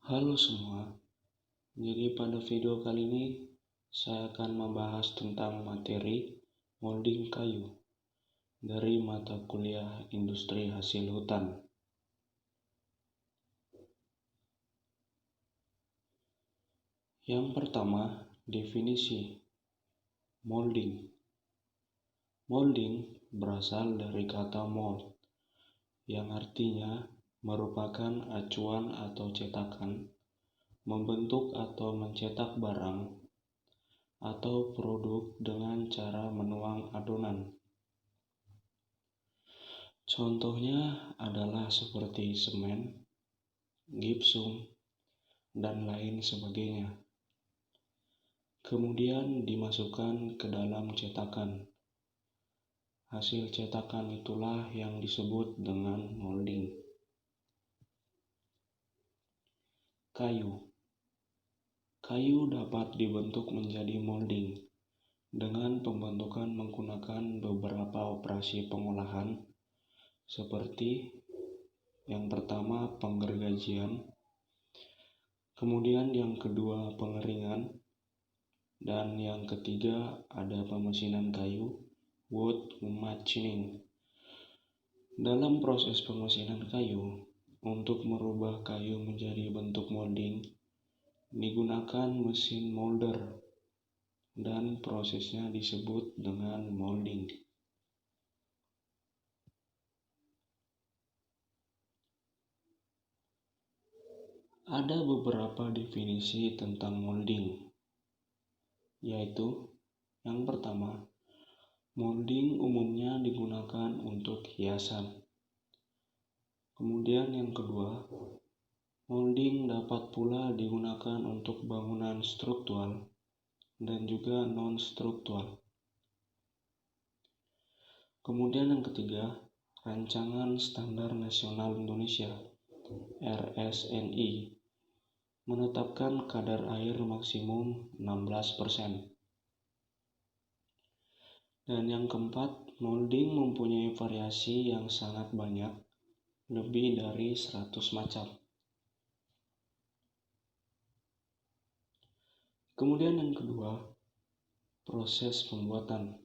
Halo semua, jadi pada video kali ini saya akan membahas tentang materi molding kayu dari mata kuliah industri hasil hutan. Yang pertama, definisi molding. Molding berasal dari kata mold, yang artinya merupakan acuan atau cetakan, membentuk atau mencetak barang atau produk dengan cara menuang adonan. Contohnya adalah seperti semen, gipsum, dan lain sebagainya. Kemudian dimasukkan ke dalam cetakan. Hasil cetakan itulah yang disebut dengan molding. Kayu dapat dibentuk menjadi molding dengan pembentukan menggunakan beberapa operasi pengolahan seperti yang pertama penggergajian, kemudian yang kedua pengeringan, dan yang ketiga ada pemesinan kayu, wood machining. Dalam proses pemesinan kayu, untuk merubah kayu menjadi bentuk molding, digunakan mesin molder dan prosesnya disebut dengan molding. Ada beberapa definisi tentang molding, yaitu yang pertama, molding umumnya digunakan untuk hiasan. Kemudian yang kedua, molding dapat pula digunakan untuk bangunan struktural dan juga non-struktural. Kemudian yang ketiga, Rancangan Standar Nasional Indonesia (RSNI) menetapkan kadar air maksimum 16%. Dan yang keempat, molding mempunyai variasi yang sangat banyak, lebih dari 100 macam. Kemudian yang kedua, proses pembuatan.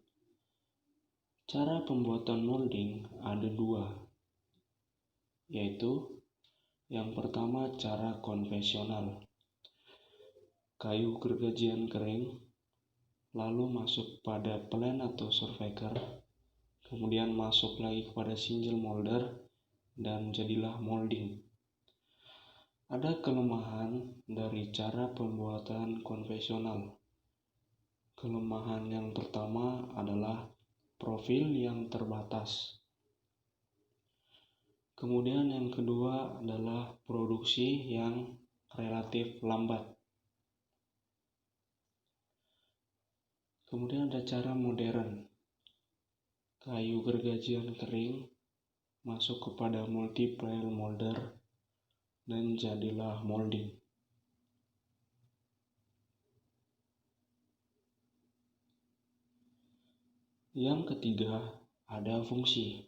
Cara pembuatan molding ada dua, yaitu yang pertama cara konvensional. Kayu gergajian kering, lalu masuk pada plen atau surfacer, kemudian masuk lagi kepada single molder, dan jadilah molding. Ada kelemahan dari cara pembuatan konvensional. Kelemahan yang pertama adalah profil yang terbatas. Kemudian yang kedua adalah produksi yang relatif lambat. Kemudian ada cara modern. Kayu gergajian kering masuk kepada multi-pile molder dan jadilah molding. Yang ketiga, ada fungsi.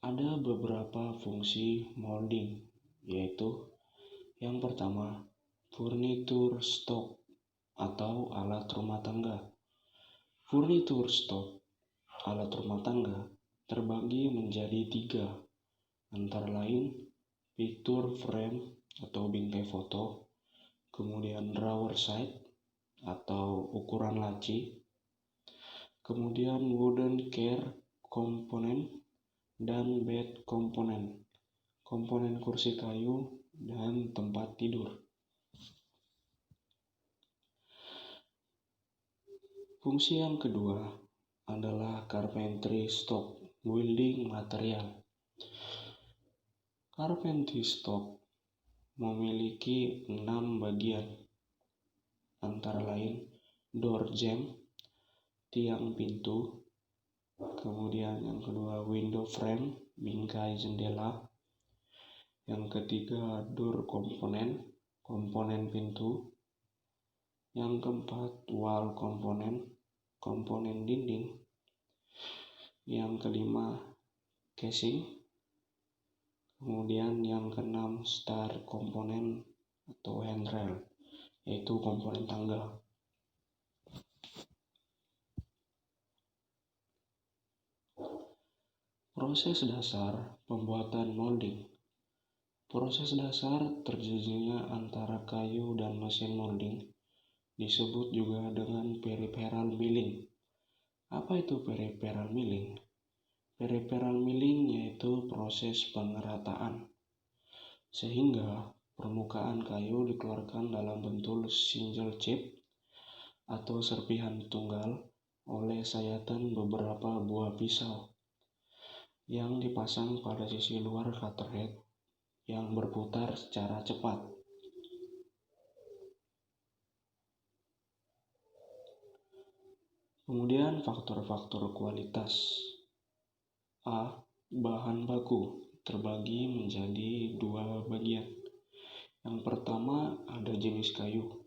Ada beberapa fungsi molding, yaitu yang pertama, furniture stock atau alat rumah tangga. Furniture stock, alat rumah tangga, terbagi menjadi 3, antara lain picture frame atau bingkai foto, kemudian drawer side atau ukuran laci, kemudian wooden chair komponen, dan bed komponen kursi kayu dan tempat tidur. Fungsi yang kedua adalah carpentry stock, building material. Carpentry stock memiliki 6 bagian, antara lain door jamb, tiang pintu, kemudian yang kedua window frame, bingkai jendela, yang ketiga door komponen pintu, yang keempat wall komponen dinding, yang kelima casing, Kemudian yang keenam, star komponen atau handrail, yaitu komponen tangga. Proses dasar pembuatan molding. Proses dasar terjadinya antara kayu dan mesin molding disebut juga dengan peripheral milling. Apa itu peripheral milling? Peripheral milling yaitu proses pengerataan, sehingga permukaan kayu dikeluarkan dalam bentuk single chip atau serpihan tunggal oleh sayatan beberapa buah pisau yang dipasang pada sisi luar cutter head yang berputar secara cepat. Kemudian faktor-faktor kualitas. A. Bahan baku terbagi menjadi dua bagian. Yang pertama ada jenis kayu.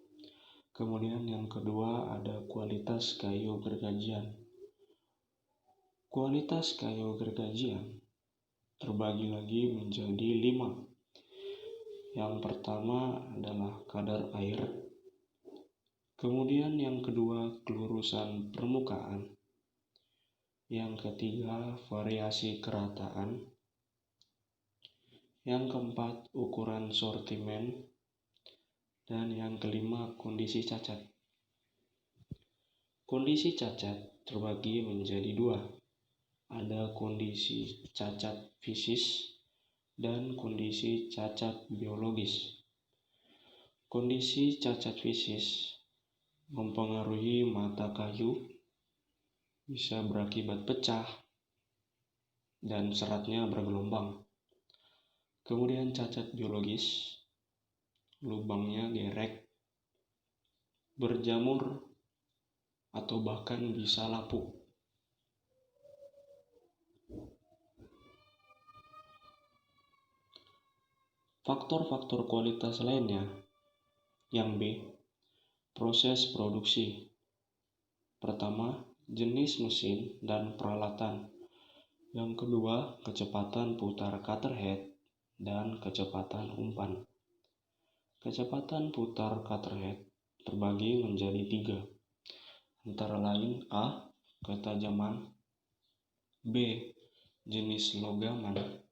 Kemudian yang kedua ada kualitas kayu gergajian. Kualitas kayu gergajian terbagi lagi menjadi 5. Yang pertama adalah kadar air. Kemudian yang kedua kelurusan permukaan. Yang ketiga variasi kerataan. Yang keempat ukuran sortimen. Dan yang kelima kondisi cacat. Kondisi cacat terbagi menjadi 2. Ada kondisi cacat fisis dan kondisi cacat biologis. Kondisi cacat fisis mempengaruhi mata kayu, bisa berakibat pecah dan seratnya bergelombang. Kemudian cacat biologis, lubangnya gerek, berjamur, atau bahkan bisa lapuk. Faktor-faktor kualitas lainnya. Yang B, proses produksi. Pertama, jenis mesin dan peralatan. Yang kedua, kecepatan putar cutter head dan kecepatan umpan. Kecepatan putar cutter head terbagi menjadi 3, antara lain A. Ketajaman, B. Jenis logaman,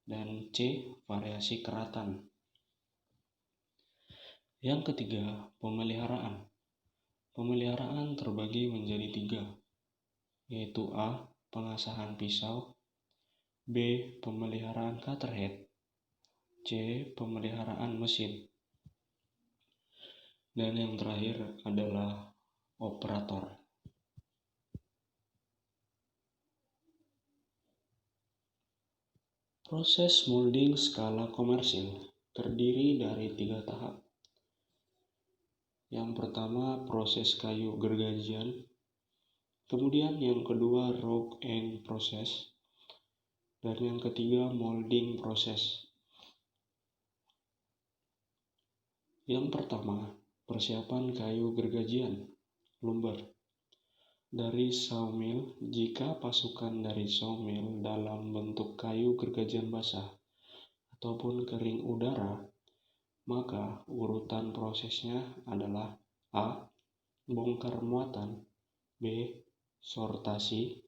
dan C. Variasi keratan. Yang ketiga, pemeliharaan. Pemeliharaan terbagi menjadi 3, yaitu A. Pengasahan pisau, B. Pemeliharaan cutter head, C. Pemeliharaan mesin. Dan yang terakhir adalah operator. Proses molding skala komersil terdiri dari 3 tahap. Yang pertama proses kayu gergajian, kemudian yang kedua rock and process, dan yang ketiga molding proses. Yang pertama, persiapan kayu gergajian, lumber. Dari sawmill, jika pasukan dari sawmill dalam bentuk kayu gergajian basah ataupun kering udara, maka urutan prosesnya adalah A. Bongkar muatan, B. Sortasi,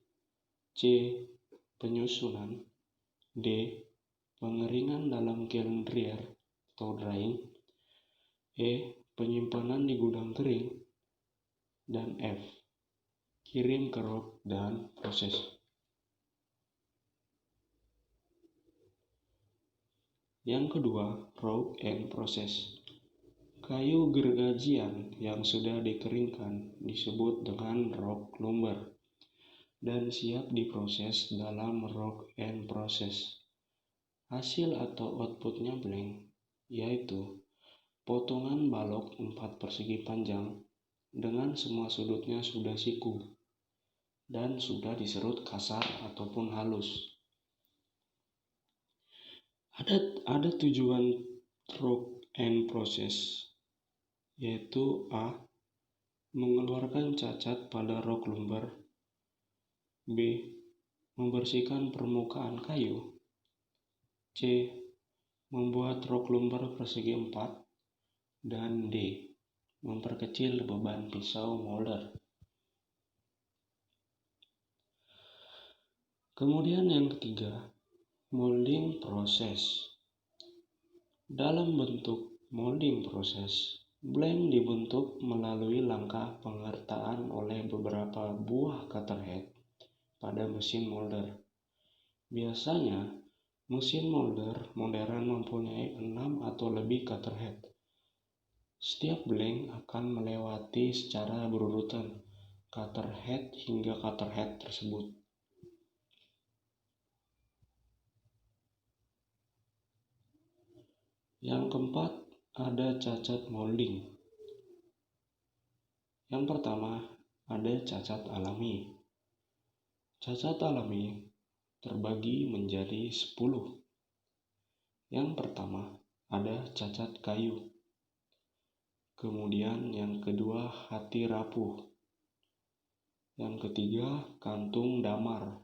C. Penyusunan, D. Pengeringan dalam kiln dryer atau drying, E. Penyimpanan di gudang kering, dan F. Kirim ke rock dan proses. Yang kedua, raw and process. Kayu gergajian yang sudah dikeringkan disebut dengan rock lumber dan siap diproses dalam rock and process. Hasil atau outputnya blank, yaitu potongan balok 4 persegi panjang dengan semua sudutnya sudah siku dan sudah diserut kasar ataupun halus. Ada tujuan rock and process, yaitu A. Mengeluarkan cacat pada rock lumber, B. Membersihkan permukaan kayu, C. Membuat rok lumber persegi 4. Dan D. Memperkecil beban pisau molder. Kemudian yang ketiga, molding proses. Dalam bentuk molding proses, blank dibentuk melalui langkah pengertaan oleh beberapa buah cutter head pada mesin molder. Biasanya, mesin molder modern mempunyai 6 atau lebih cutter head. Setiap blank akan melewati secara berurutan cutter head hingga cutter head tersebut. Yang keempat, ada cacat molding. Yang pertama, ada cacat alami. Cacat alami terbagi menjadi 10. Yang pertama, ada cacat kayu. Kemudian yang kedua, hati rapuh. Yang ketiga, kantung damar.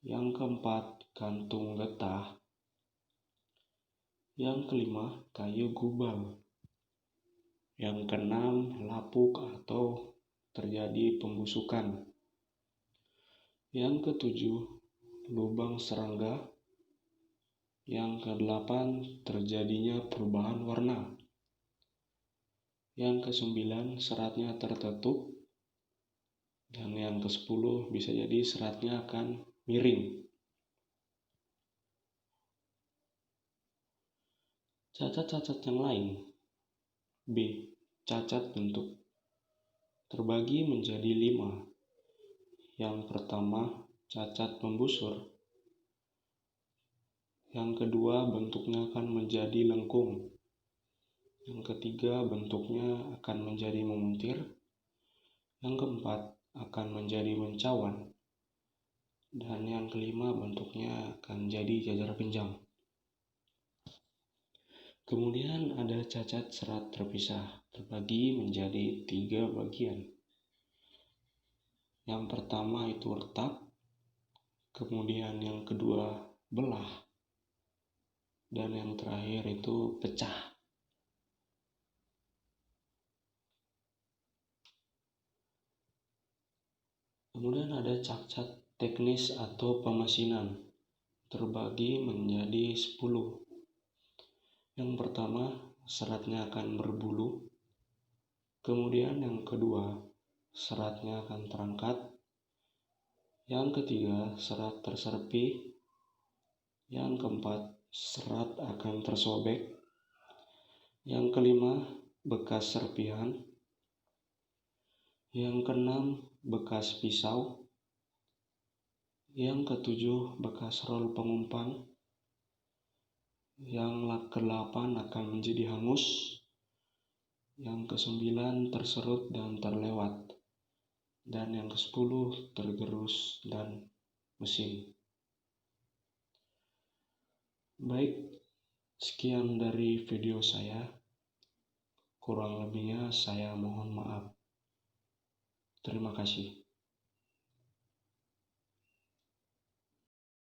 Yang keempat, kantung getah. Yang kelima, kayu gubal. Yang keenam, lapuk atau terjadi pembusukan. Yang ketujuh, lubang serangga. Yang kedelapan, terjadinya perubahan warna. Yang kesembilan, seratnya tertutup. Dan yang ke-10, bisa jadi seratnya akan miring. Cacat-cacat yang lain. B. Cacat bentuk. Terbagi menjadi 5. Yang pertama, cacat membusur. Yang kedua, bentuknya akan menjadi lengkung. Yang ketiga, bentuknya akan menjadi memuntir. Yang keempat, akan menjadi mencawan. Dan yang kelima, bentuknya akan jadi jajar pinjang. Kemudian ada cacat serat terpisah, terbagi menjadi 3 bagian. Yang pertama itu retak, kemudian yang kedua belah, dan yang terakhir itu pecah. Kemudian ada cacat teknis atau pemesinan, terbagi menjadi 10. Yang pertama, seratnya akan berbulu. Kemudian yang kedua, seratnya akan terangkat. Yang ketiga, serat terserpi. Yang keempat, serat akan tersobek. Yang kelima, bekas serpihan. Yang keenam, bekas pisau. Yang ketujuh, bekas rol pengumpan. Yang ke-8 akan menjadi hangus. Yang ke-9 terserut dan terlewat. Dan yang ke-10 tergerus dan mesin. Baik, sekian dari video saya. Kurang lebihnya saya mohon maaf. Terima kasih.